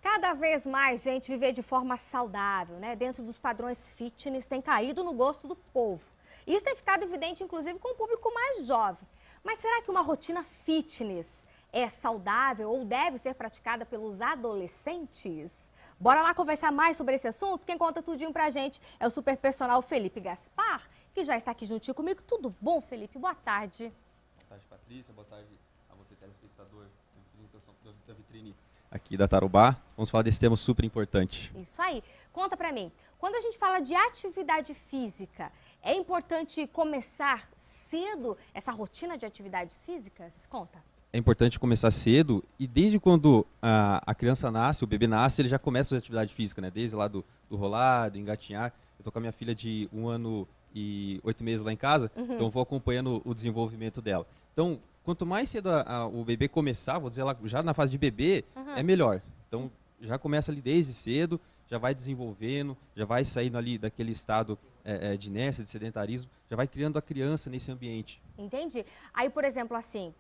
Cada vez mais, gente, viver de forma saudável, né? Dentro dos padrões fitness tem caído no gosto do povo. Isso tem ficado evidente, inclusive, com o público mais jovem. Mas será que uma rotina fitness é saudável ou deve ser praticada pelos adolescentes? Bora lá conversar mais sobre esse assunto? Quem conta tudinho pra gente é o super personal Felipe Gaspar, que já está aqui juntinho comigo. Tudo bom, Felipe? Boa tarde. Boa tarde, Patrícia. Boa tarde a você, telespectador da vitrine aqui da Tarubá. Vamos falar desse tema super importante. Isso aí. Conta pra mim, quando a gente fala de atividade física, é importante começar cedo essa rotina de atividades físicas? Conta. É importante começar cedo e desde quando a criança nasce, o bebê nasce, ele já começa a fazer atividade física, né? Desde lá do rolar, do engatinhar. Eu tô com a minha filha de 1 ano e 8 meses lá em casa, então vou acompanhando o desenvolvimento dela. Então, quanto mais cedo o bebê começar, vou dizer lá, já na fase de bebê, é melhor. Então, já começa ali desde cedo, já vai desenvolvendo, já vai saindo ali daquele estado de inércia, de sedentarismo, já vai criando a criança nesse ambiente. Entendi. Aí, por exemplo, assim,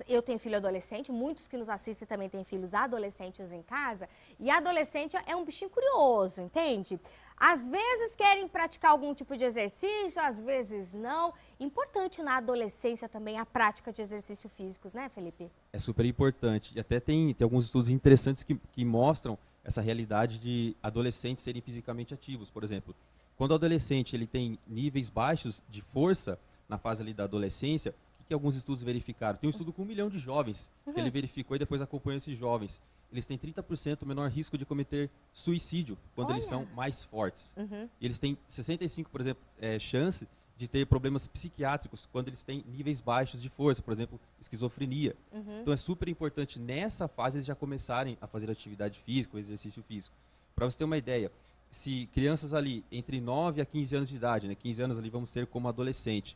eu tenho filho adolescente, muitos que nos assistem também têm filhos adolescentes em casa, e adolescente é um bichinho curioso, entende? Às vezes querem praticar algum tipo de exercício, às vezes não. Importante na adolescência também a prática de exercícios físicos, né, Felipe? É super importante. E até tem alguns estudos interessantes que mostram essa realidade de adolescentes serem fisicamente ativos. Por exemplo, quando o adolescente ele tem níveis baixos de força na fase ali da adolescência, que alguns estudos verificaram? Tem um estudo com 1 milhão de jovens que ele verificou e depois acompanhou esses jovens. Eles têm 30% menor risco de cometer suicídio quando eles são mais fortes. E eles têm 65%, por exemplo, chance de ter problemas psiquiátricos quando eles têm níveis baixos de força, por exemplo, esquizofrenia. Então é super importante nessa fase eles já começarem a fazer atividade física, o exercício físico. Para você ter uma ideia, se crianças ali entre 9 a 15 anos de idade, né, 15 anos ali vamos ter como adolescente,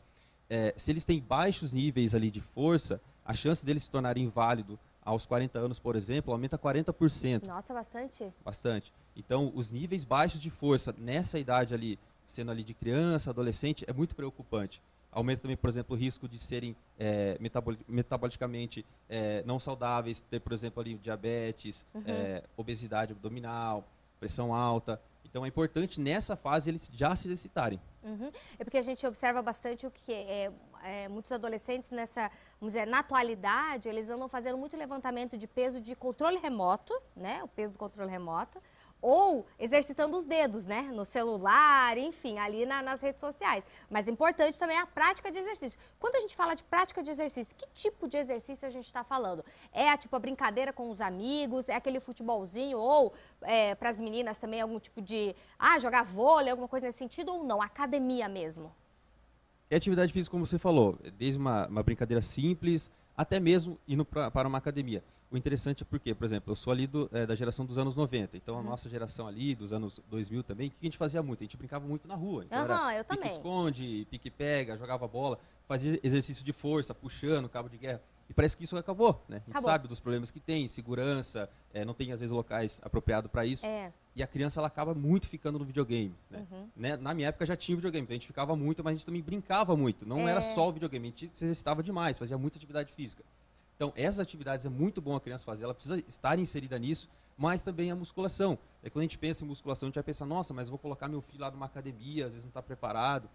se eles têm baixos níveis ali de força, a chance deles se tornarem inválido aos 40 anos, por exemplo, aumenta 40%. Nossa, bastante. Bastante. Então, os níveis baixos de força nessa idade ali, sendo ali de criança, adolescente, é muito preocupante. Aumenta também, por exemplo, o risco de serem metabolicamente não saudáveis, ter, por exemplo, ali diabetes, obesidade abdominal, pressão alta. Então é importante nessa fase eles já se exercitarem. É porque a gente observa bastante o que muitos adolescentes vamos dizer, na atualidade, eles andam fazendo muito levantamento de peso de controle remoto, né? O peso do controle remoto. Ou exercitando os dedos, né? No celular, enfim, ali nas redes sociais. Mas importante também a prática de exercício. Quando a gente fala de prática de exercício, que tipo de exercício a gente está falando? É a brincadeira com os amigos, é aquele futebolzinho, ou para as meninas também algum tipo de jogar vôlei, alguma coisa nesse sentido, ou não? Academia mesmo? É atividade física, como você falou, desde uma brincadeira simples, até mesmo indo para uma academia. O interessante é porque, por exemplo, eu sou ali da geração dos anos 90, então a nossa geração ali, dos anos 2000 também, o que a gente fazia muito? A gente brincava muito na rua. Então era pique-esconde, pique-pega, jogava bola, fazia exercício de força, puxando, cabo de guerra. E parece que isso acabou, né? A gente sabe dos problemas que tem, segurança, não tem às vezes locais apropriados para isso. E a criança ela acaba muito ficando no videogame, né? Na minha época já tinha videogame, então a gente ficava muito, mas a gente também brincava muito. Não era só o videogame, a gente se exercitava demais, fazia muita atividade física. Então, essas atividades é muito bom a criança fazer, ela precisa estar inserida nisso, mas também a musculação. Quando a gente pensa em musculação, a gente vai pensar, nossa, mas vou colocar meu filho lá numa academia, às vezes não está preparado.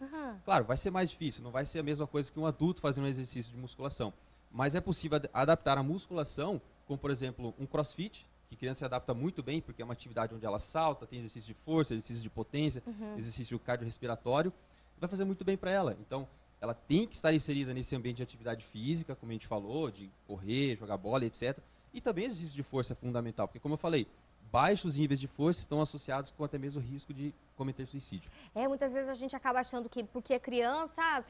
Claro, vai ser mais difícil, não vai ser a mesma coisa que um adulto fazendo um exercício de musculação. Mas é possível adaptar a musculação, como por exemplo, um crossfit, que a criança se adapta muito bem, porque é uma atividade onde ela salta, tem exercício de força, exercício de potência, exercício cardiorrespiratório, vai fazer muito bem para ela. Então, ela tem que estar inserida nesse ambiente de atividade física, como a gente falou, de correr, jogar bola, etc. E também exercício de força é fundamental, porque como eu falei, baixos níveis de força estão associados com até mesmo o risco de cometer suicídio. Muitas vezes a gente acaba achando que porque é criança,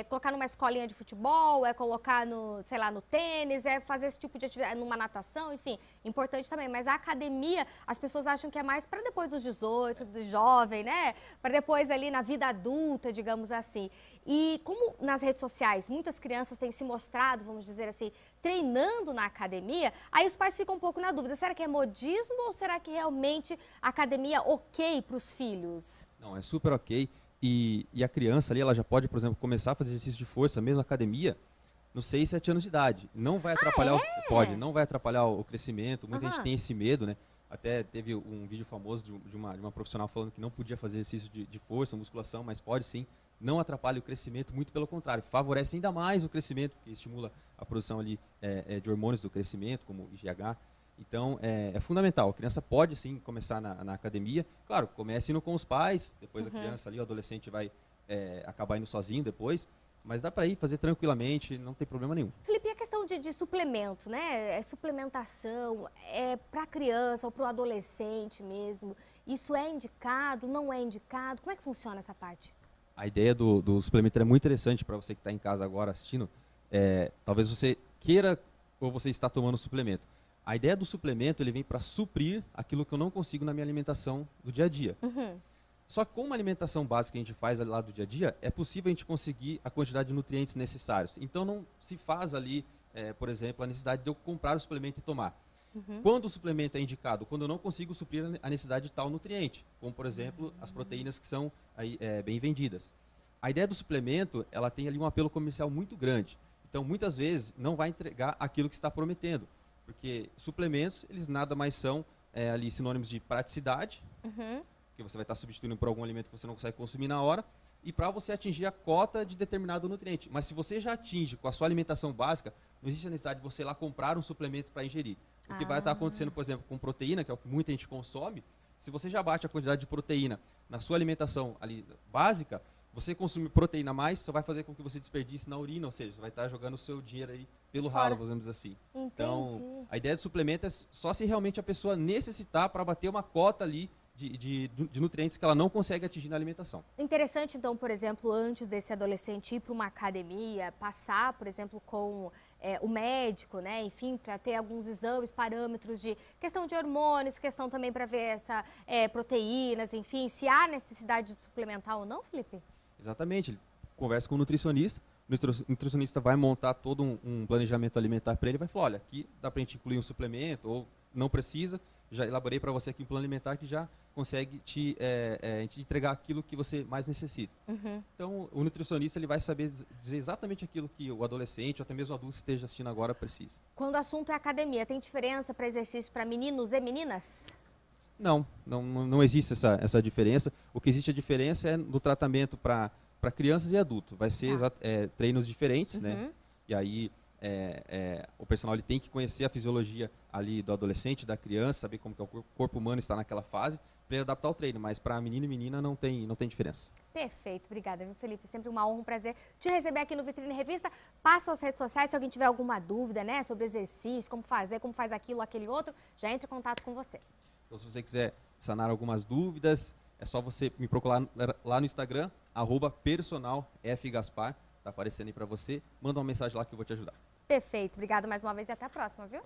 colocar numa escolinha de futebol, colocar sei lá, no tênis, fazer esse tipo de atividade, numa natação, enfim, importante também. Mas a academia, as pessoas acham que é mais para depois dos 18, do jovem, né? Para depois ali na vida adulta, digamos assim. E como nas redes sociais muitas crianças têm se mostrado, vamos dizer assim, treinando na academia, aí os pais ficam um pouco na dúvida, será que é modismo ou será que realmente a academia ok para os filhos? Não, é super ok. E a criança ali, ela já pode, por exemplo, começar a fazer exercício de força, mesmo na academia, nos 6, 7 anos de idade. Não vai atrapalhar, é? não vai atrapalhar o crescimento. Muita gente Aham. tem esse medo, né? Até teve um vídeo famoso de uma profissional falando que não podia fazer exercício de força, musculação, mas pode sim. Não atrapalha o crescimento, muito pelo contrário, favorece ainda mais o crescimento, porque estimula a produção ali de hormônios do crescimento, como IGH. Então, é fundamental. A criança pode, sim, começar na academia. Claro, comece indo com os pais, depois a criança ali, o adolescente vai acabar indo sozinho depois. Mas dá para ir fazer tranquilamente, não tem problema nenhum. Felipe, e a questão de suplemento, né? Suplementação, para criança ou para o adolescente mesmo, isso é indicado, não é indicado? Como é que funciona essa parte? A ideia do suplemento é muito interessante para você que está em casa agora assistindo. Talvez você queira ou você está tomando suplemento. A ideia do suplemento, ele vem para suprir aquilo que eu não consigo na minha alimentação do dia a dia. Uhum. Só que com uma alimentação básica que a gente faz lá do dia a dia, é possível a gente conseguir a quantidade de nutrientes necessários. Então não se faz ali, por exemplo, a necessidade de eu comprar o suplemento e tomar. Uhum. Quando o suplemento é indicado? Quando eu não consigo suprir a necessidade de tal nutriente, como por exemplo as proteínas que são aí, bem vendidas. A ideia do suplemento, ela tem ali um apelo comercial muito grande. Então muitas vezes não vai entregar aquilo que está prometendo, porque suplementos, eles nada mais são ali sinônimos de praticidade, Uhum. que você vai estar substituindo por algum alimento que você não consegue consumir na hora, e para você atingir a cota de determinado nutriente. Mas se você já atinge com a sua alimentação básica, não existe a necessidade de você ir lá comprar um suplemento para ingerir. O que vai estar acontecendo, por exemplo, com proteína, que é o que muita gente consome, se você já bate a quantidade de proteína na sua alimentação ali básica, você consumir proteína a mais só vai fazer com que você desperdice na urina, ou seja, você vai estar jogando o seu dinheiro aí pelo ralo, vamos dizer assim. Entendi. Então, a ideia do suplemento é só se realmente a pessoa necessitar para bater uma cota ali de nutrientes que ela não consegue atingir na alimentação. Interessante, então, por exemplo, antes desse adolescente ir para uma academia, passar, por exemplo, com o médico, né? Enfim, para ter alguns exames, parâmetros de questão de hormônios, questão também para ver proteínas, enfim, se há necessidade de suplementar ou não, Felipe? Exatamente. Ele conversa com o nutricionista nutricionista vai montar todo um planejamento alimentar para ele e vai falar, olha, aqui dá para a gente incluir um suplemento ou não precisa, já elaborei para você aqui um plano alimentar que já consegue te entregar aquilo que você mais necessita. Uhum. Então, o nutricionista ele vai saber dizer exatamente aquilo que o adolescente ou até mesmo o adulto que esteja assistindo agora precisa. Quando o assunto é academia, tem diferença para exercício para meninos e meninas? Não existe essa diferença. O que existe a diferença é no tratamento para crianças e adultos. Vai ser treinos diferentes, né? E aí o personal ele tem que conhecer a fisiologia ali do adolescente, da criança, saber como que o corpo humano está naquela fase para adaptar o treino. Mas para menino e menina não tem diferença. Perfeito, obrigada, viu, Felipe? Sempre uma honra, um prazer te receber aqui no Vitrine Revista. Passa as redes sociais, se alguém tiver alguma dúvida, né, sobre exercício, como fazer, como faz aquilo, aquele outro, já entre em contato com você. Então, se você quiser sanar algumas dúvidas, é só você me procurar lá no Instagram, @personalfgaspar, tá aparecendo aí para você. Manda uma mensagem lá que eu vou te ajudar. Perfeito, obrigada mais uma vez e até a próxima, viu?